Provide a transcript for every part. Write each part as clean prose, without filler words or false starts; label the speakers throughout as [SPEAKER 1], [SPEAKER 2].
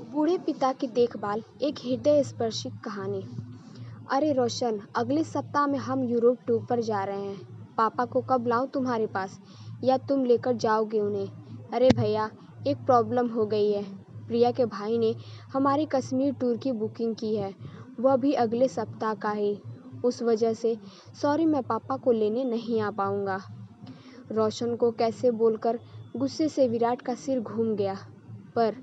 [SPEAKER 1] बूढ़े पिता की देखभाल, एक हृदय स्पर्शी कहानी। अरे रोशन, अगले सप्ताह में हम यूरोप टूर पर जा रहे हैं। पापा को कब लाऊं तुम्हारे पास, या तुम लेकर जाओगे उन्हें? अरे भैया, एक प्रॉब्लम हो गई है। प्रिया के भाई ने हमारी कश्मीर टूर की बुकिंग की है, वह भी अगले सप्ताह का ही। उस वजह से सॉरी, मैं पापा को लेने नहीं आ पाऊंगा। रोशन को कैसे बोलकर गुस्से से विराट का सिर घूम गया। पर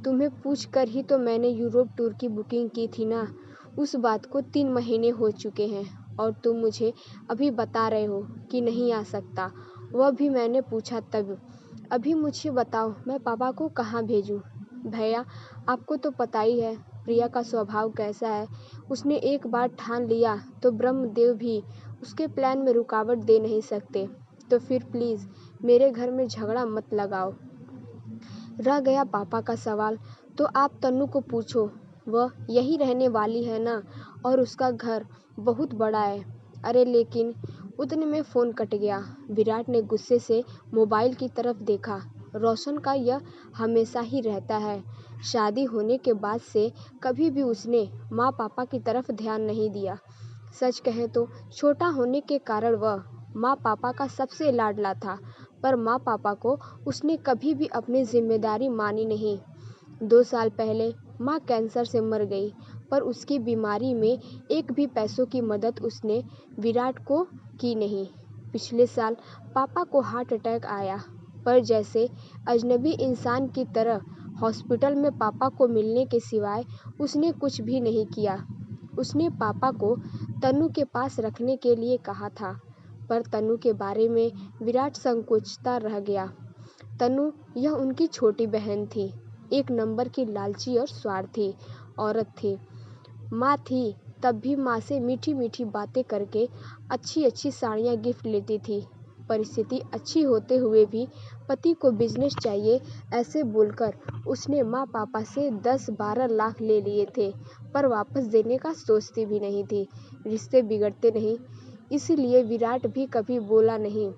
[SPEAKER 1] तुम्हें पूछकर ही तो मैंने यूरोप टूर की बुकिंग की थी ना। उस बात को 3 महीने हो चुके हैं और तुम मुझे अभी बता रहे हो कि नहीं आ सकता, वह भी मैंने पूछा तब। अभी मुझे बताओ, मैं पापा को कहाँ भेजूं? भैया, आपको तो पता ही है प्रिया का स्वभाव कैसा है। उसने एक बार ठान लिया तो ब्रह्मदेव भी उसके प्लान में रुकावट दे नहीं सकते। तो फिर प्लीज़ मेरे घर में झगड़ा मत लगाओ। रह गया पापा का सवाल, तो आप तन्नू को पूछो, वह यही रहने वाली है ना, और उसका घर बहुत बड़ा है। अरे लेकिन उतने में फ़ोन कट गया। विराट ने गुस्से से मोबाइल की तरफ देखा। रोशन का यह हमेशा ही रहता है। शादी होने के बाद से कभी भी उसने माँ पापा की तरफ ध्यान नहीं दिया। सच कहें तो छोटा होने के कारण वह माँ पापा का सबसे लाडला था, पर माँ पापा को उसने कभी भी अपनी जिम्मेदारी मानी नहीं। 2 साल पहले माँ कैंसर से मर गई, पर उसकी बीमारी में एक भी पैसों की मदद उसने विराट को की नहीं। पिछले साल पापा को हार्ट अटैक आया, पर जैसे अजनबी इंसान की तरह हॉस्पिटल में पापा को मिलने के सिवाय उसने कुछ भी नहीं किया। उसने पापा को तन्नू के पास रखने के लिए कहा था, पर तन्नू के बारे में विराट संकोचता रह गया। तन्नू यह उनकी छोटी बहन थी, एक नंबर की लालची और स्वार्थी औरत थी। माँ थी तब भी माँ से मीठी मीठी बातें करके अच्छी अच्छी साड़ियाँ गिफ्ट लेती थी। परिस्थिति अच्छी होते हुए भी पति को बिजनेस चाहिए ऐसे बोलकर उसने माँ पापा से 10-12 लाख ले लिए थे, पर वापस देने का सोचती भी नहीं थी। रिश्ते बिगड़ते नहीं, इसलिए विराट भी कभी बोला नहीं,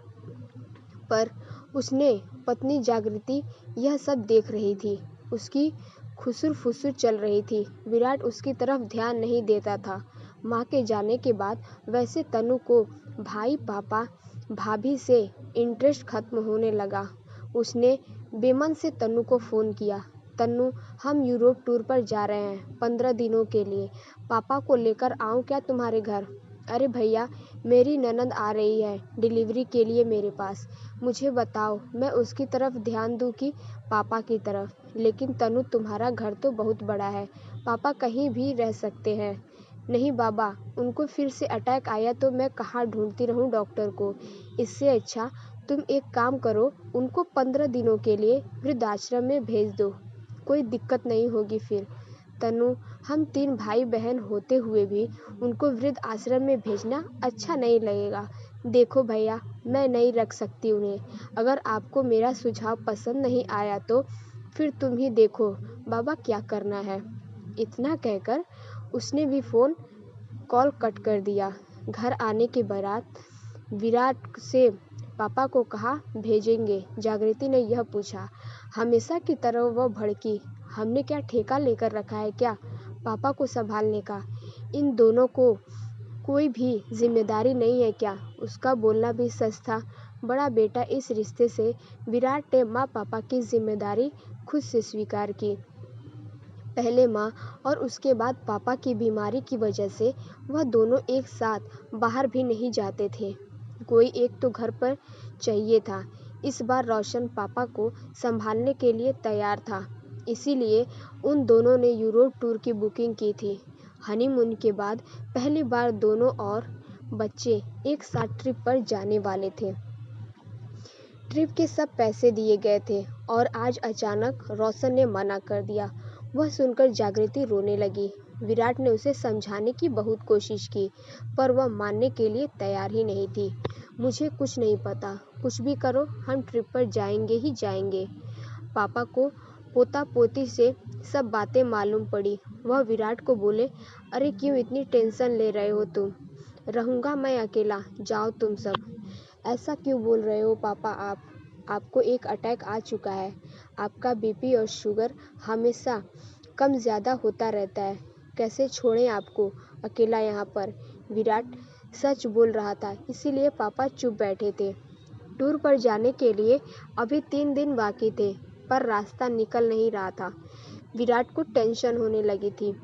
[SPEAKER 1] पर उसने पत्नी जागृति यह सब देख रही थी। उसकी खुसुर फुसुर चल रही थी। विराट उसकी तरफ ध्यान नहीं देता था। माँ के जाने के बाद वैसे तनु को भाई पापा भाभी से इंटरेस्ट खत्म होने लगा। उसने बेमन से तनु को फ़ोन किया, तन्नू, हम यूरोप टूर पर जा रहे हैं 15 दिनों के लिए। पापा को लेकर आऊँ क्या तुम्हारे घर? अरे भैया, मेरी ननद आ रही है डिलीवरी के लिए मेरे पास। मुझे बताओ, मैं उसकी तरफ ध्यान दूँ कि पापा की तरफ? लेकिन तनु, तुम्हारा घर तो बहुत बड़ा है, पापा कहीं भी रह सकते हैं। नहीं बाबा, उनको फिर से अटैक आया तो मैं कहाँ ढूंढती रहूं डॉक्टर को। इससे अच्छा तुम एक काम करो, उनको 15 दिनों के लिए वृद्धाश्रम में भेज दो, कोई दिक्कत नहीं होगी फिर। तनु, हम 3 भाई बहन होते हुए भी उनको वृद्ध आश्रम में भेजना अच्छा नहीं लगेगा। देखो भैया, मैं नहीं रख सकती उन्हें। अगर आपको मेरा सुझाव पसंद नहीं आया तो फिर तुम ही देखो बाबा क्या करना है। इतना कहकर उसने भी फ़ोन कॉल कट कर दिया। घर आने के बाद विराट से पापा को कहाँ भेजेंगे, जागृति ने यह पूछा। हमेशा की तरह वह भड़की, हमने क्या ठेका लेकर रखा है क्या पापा को संभालने का? इन दोनों को कोई भी जिम्मेदारी नहीं है क्या? उसका बोलना भी सच था। बड़ा बेटा इस रिश्ते से विराट ने माँ पापा की जिम्मेदारी खुद से स्वीकार की। पहले माँ और उसके बाद पापा की बीमारी की वजह से वह दोनों एक साथ बाहर भी नहीं जाते थे। कोई एक तो घर पर चाहिए था। इस बार रोशन पापा को संभालने के लिए तैयार था, इसीलिए उन दोनों ने यूरोप टूर की बुकिंग की थी। हनीमून के बाद पहली बार दोनों और बच्चे एक साथ ट्रिप पर जाने वाले थे। ट्रिप के सब पैसे दिए गए थे और आज अचानक रोशन ने मना कर दिया। वह सुनकर जागृति रोने लगी। विराट ने उसे समझाने की बहुत कोशिश की, पर वह मानने के लिए तैयार ही नहीं थी। मुझे कुछ नहीं पता, कुछ भी करो, हम ट्रिप पर जाएंगे ही जाएंगे। पापा को पोता पोती से सब बातें मालूम पड़ी। वह विराट को बोले, अरे क्यों इतनी टेंशन ले रहे हो तुम? रहूँगा मैं अकेला, जाओ तुम सब। ऐसा क्यों बोल रहे हो पापा आपको एक अटैक आ चुका है। आपका बीपी और शुगर हमेशा कम ज़्यादा होता रहता है। कैसे छोड़ें आपको अकेला यहाँ पर। विराट सच बोल रहा था, इसीलिए पापा चुप बैठे थे। टूर पर जाने के लिए अभी 3 दिन बाकी थे, पर रास्ता निकल नहीं रहा था। विराट को टेंशन होने लगी थी।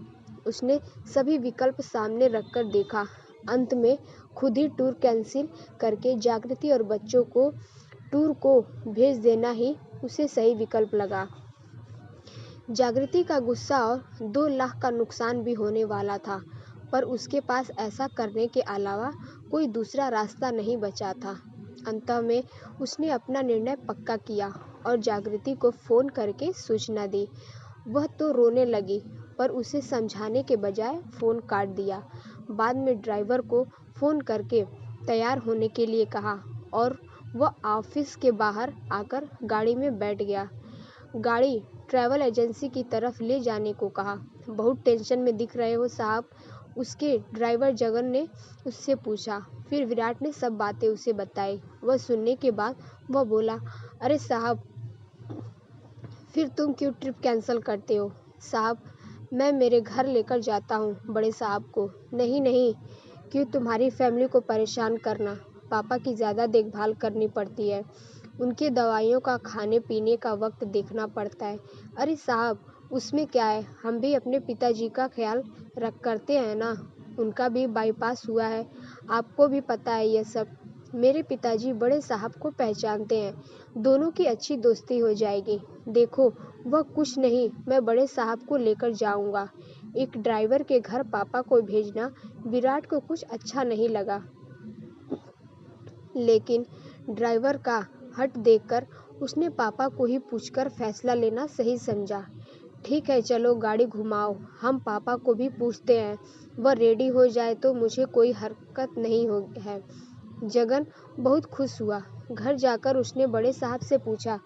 [SPEAKER 1] उसने सभी विकल्प सामने रखकर देखा। अंत में खुद ही टूर कैंसिल करके जागृति और बच्चों को टूर को भेज देना ही उसे सही विकल्प लगा। जागृति का गुस्सा और 2 लाख का नुकसान भी होने वाला था, पर उसके पास ऐसा करने के अलावा कोई दूसरा रास्ता नहीं बचा था। अंत में उसने अपना निर्णय पक्का किया और जागृति को फ़ोन करके सूचना दी। वह तो रोने लगी, पर उसे समझाने के बजाय फ़ोन काट दिया। बाद में ड्राइवर को फ़ोन करके तैयार होने के लिए कहा और वह ऑफिस के बाहर आकर गाड़ी में बैठ गया। गाड़ी ट्रैवल एजेंसी की तरफ ले जाने को कहा। बहुत टेंशन में दिख रहे हो साहब, उसके ड्राइवर जगन ने उससे पूछा। फिर विराट ने सब बातें उसे बताई। वह सुनने के बाद वह बोला, अरे साहब, फिर तुम क्यों ट्रिप कैंसिल करते हो? साहब, मैं मेरे घर लेकर जाता हूँ बड़े साहब को। नहीं नहीं, क्यों तुम्हारी फैमिली को परेशान करना। पापा की ज़्यादा देखभाल करनी पड़ती है, उनके दवाइयों का खाने पीने का वक्त देखना पड़ता है। अरे साहब, उसमें क्या है, हम भी अपने पिताजी का ख्याल रख करते हैं ना। उनका भी बाईपास हुआ है, आपको भी पता है ये सब। मेरे पिताजी बड़े साहब को पहचानते हैं, दोनों की अच्छी दोस्ती हो जाएगी। देखो, वह कुछ नहीं, मैं बड़े साहब को लेकर जाऊंगा। एक ड्राइवर के घर पापा को भेजना विराट को कुछ अच्छा नहीं लगा, लेकिन ड्राइवर का हट देखकर उसने पापा को ही पूछकर फैसला लेना सही समझा। ठीक है, चलो गाड़ी घुमाओ, हम पापा को भी पूछते हैं। वह रेडी हो जाए तो मुझे कोई हरकत नहीं हो है। जगन बहुत खुश हुआ। घर जाकर उसने बड़े साहब से पूछा।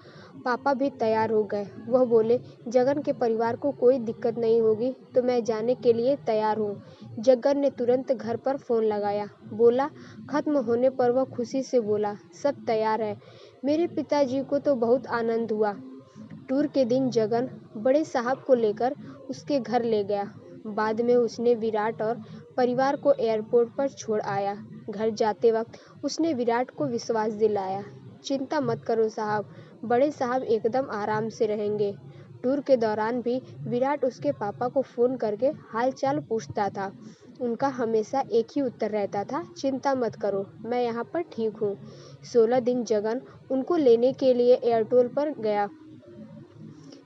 [SPEAKER 1] पापा भी तैयार हो गए। वह बोले, जगन के परिवार को कोई दिक्कत नहीं होगी तो मैं जाने के लिए तैयार हूँ। जगन ने तुरंत घर पर फ़ोन लगाया। बोला, खत्म होने पर वह खुशी से बोला, सब तैयार है। मेरे पिताजी को तो बहुत आनंद हुआ। टूर के दिन जगन बड़े साहब को लेकर उसके घर ले गया। बाद में उसने विराट और परिवार को एयरपोर्ट पर छोड़ आया। घर जाते वक्त उसने विराट को विश्वास दिलाया, चिंता मत करो साहब, बड़े साहब एकदम आराम से रहेंगे। टूर के दौरान भी विराट उसके पापा को फ़ोन करके हालचाल पूछता था। उनका हमेशा एक ही उत्तर रहता था, चिंता मत करो, मैं यहाँ पर ठीक हूँ। 16 दिन जगन उनको लेने के लिए एयरपोर्ट पर गया।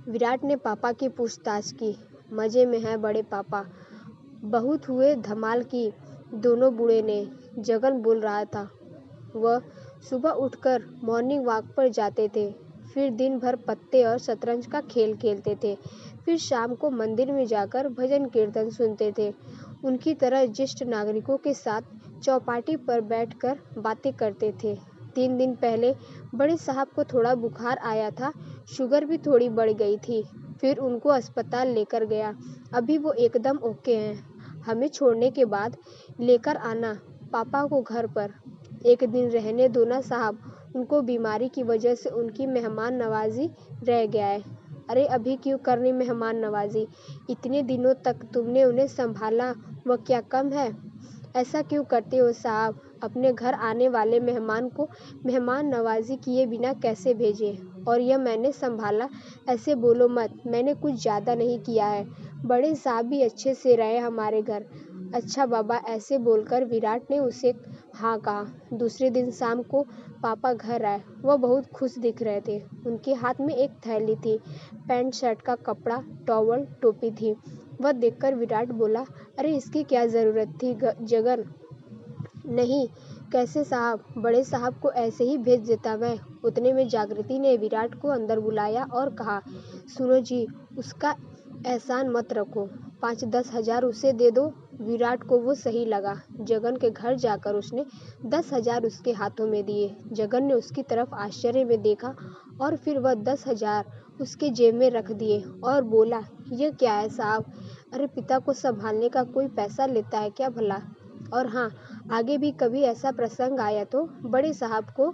[SPEAKER 1] विराट ने पापा की पूछताछ की। मज़े में है बड़े पापा, बहुत हुए धमाल की दोनों बूढ़े ने, जगन बोल रहा था। वह सुबह उठकर मॉर्निंग वॉक पर जाते थे, फिर दिन भर पत्ते और शतरंज का खेल खेलते थे, फिर शाम को मंदिर में जाकर भजन कीर्तन सुनते थे। उनकी तरह ज्येष्ठ नागरिकों के साथ चौपाटी पर बैठकर बातें करते थे। 3 दिन पहले बड़े साहब को थोड़ा बुखार आया था, शुगर भी थोड़ी बढ़ गई थी, फिर उनको अस्पताल लेकर गया। अभी वो एकदम ओके हैं। हमें छोड़ने के बाद लेकर आना पापा को घर पर, एक दिन रहने दो ना साहब, उनको बीमारी की वजह से उनकी मेहमान नवाजी रह गया है। अरे अभी क्यों करनी मेहमान नवाजी, इतने दिनों तक तुमने उन्हें संभाला, वह क्या कम है? ऐसा क्यों करते हो साहब, अपने घर आने वाले मेहमान को मेहमान नवाजी किए बिना कैसे भेजें? और यह मैंने संभाला, ऐसे बोलो मत, मैंने कुछ ज़्यादा नहीं किया है। बड़े साहब भी अच्छे से रहे हमारे घर। अच्छा बाबा, ऐसे बोलकर विराट ने उसे हाँ कहा। दूसरे दिन शाम को पापा घर आए। वह बहुत खुश दिख रहे थे। उनके हाथ में एक थैली थी, पैंट शर्ट का कपड़ा, टॉवल, टोपी थी। वह देखकर विराट बोला, अरे इसकी क्या ज़रूरत थी जगन? नहीं, कैसे साहब, बड़े साहब को ऐसे ही भेज देता मैं। उतने में जागृति ने विराट को अंदर बुलाया और कहा, सुनो जी, उसका एहसान मत रखो, 5-10 हज़ार उसे दे दो। विराट को वो सही लगा। जगन के घर जाकर उसने 10 हज़ार उसके हाथों में दिए। जगन ने उसकी तरफ आश्चर्य में देखा और फिर वह 10 हज़ार उसके जेब में रख दिए और बोला, यह क्या है साहब? अरे पिता को संभालने का कोई पैसा लेता है क्या भला? और हाँ, आगे भी कभी ऐसा प्रसंग आया तो बड़े साहब को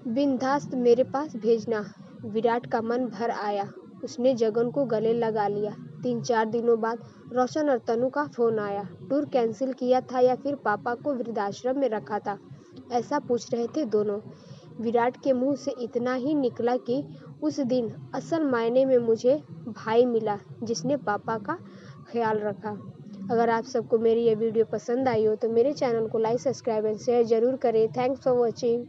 [SPEAKER 1] बिंदास्त मेरे पास भेजना। विराट का मन भर आया। उसने जगन को गले लगा लिया। 3-4 दिनों बाद रोशन और तनु का फोन आया। टूर कैंसिल किया था या फिर पापा को वृद्धाश्रम में रखा था, ऐसा पूछ रहे थे दोनों। विराट के मुंह से इतना ही निकला कि उस दिन असल मायने में मुझे भाई मिला जिसने पापा का ख्याल रखा। अगर आप सबको मेरी ये वीडियो पसंद आई हो तो मेरे चैनल को लाइक, सब्सक्राइब एंड शेयर जरूर करें। Thanks for watching.